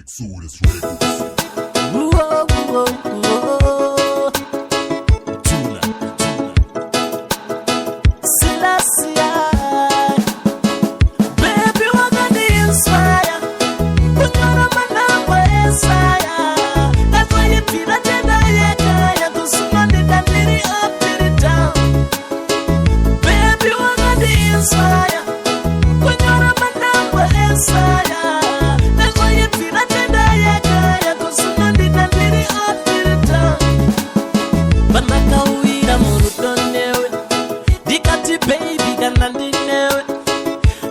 Exodus Records. Whoa, whoa, whoa. Tula. Selassie, baby, we're gonna inspire. Put your number inspire. That's why you feel that you're to someone that really up to the down. Baby, we're gonna inspire. Put your number inspire. That's why you feel that you're to someone that really up to the down. Banakawira murutonewe dikati baby kana ndinewe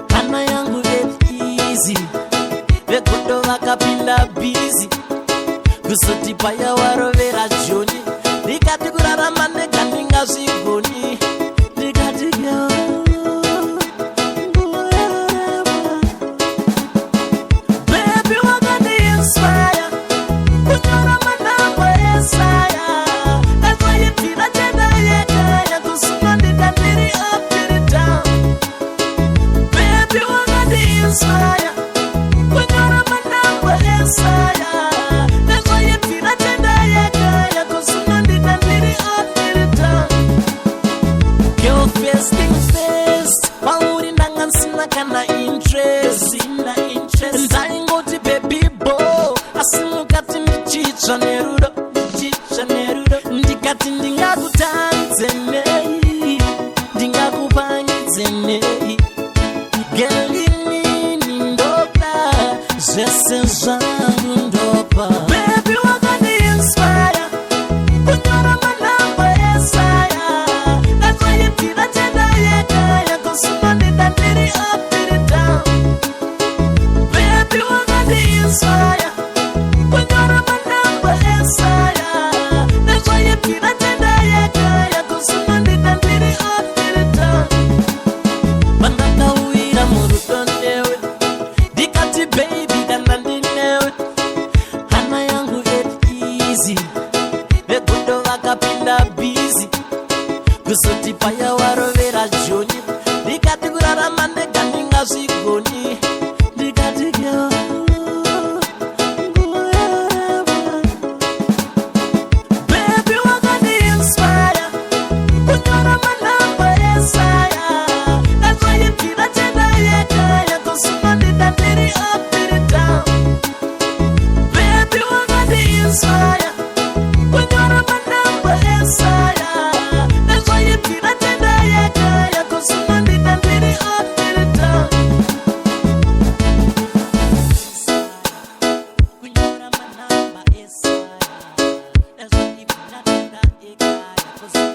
kana yangu get easy vekondo vakapinda busy kusoti paya warovera joni ndikati kurarama nega ndingazvigoni ndikati baby wakandiinspire kunyora manambo esaya. That's why you feel that you're kusuma ndikandiri up to the down. Baby wakandiinspire kunyora manambo esaya. That's why you feel that you're kusuma ndikandiri up to the down. Girl, first things first, pauri ndanga nsina kana interest. Ndaingoti baby bo, asimukati ndichicha nerudo, ndikati ndingakutandze nei, ndingakupangidze nei. Girl, inini ndopa, zvese zvangu ndopa. Baby wakandiinspire, kunyora manambo esaya. That's why you feel that you're kusuma ndikandiri up to the down. Baby wakandiinspire, kunyora manambo esaya. That's why you feel that you're kusuma ndikandiri up to the down. Bandakawira murutonewe dikati baby kana ndinewe hana yangu get easy vegondo vakapinda busy kusoti paya warovera joni ndikati kurarama nega ndingazvigoni ndikati baby wakandiinspire kunyora manambo esaya. That's why you feel that you're kusuma ndikandiri up to the down. Baby wakandiinspire kunyora manambo esaya. That's why you feel that you're kusuma ndikandiri up to the down. Kunyora manambo esaya. That's why you feel that you're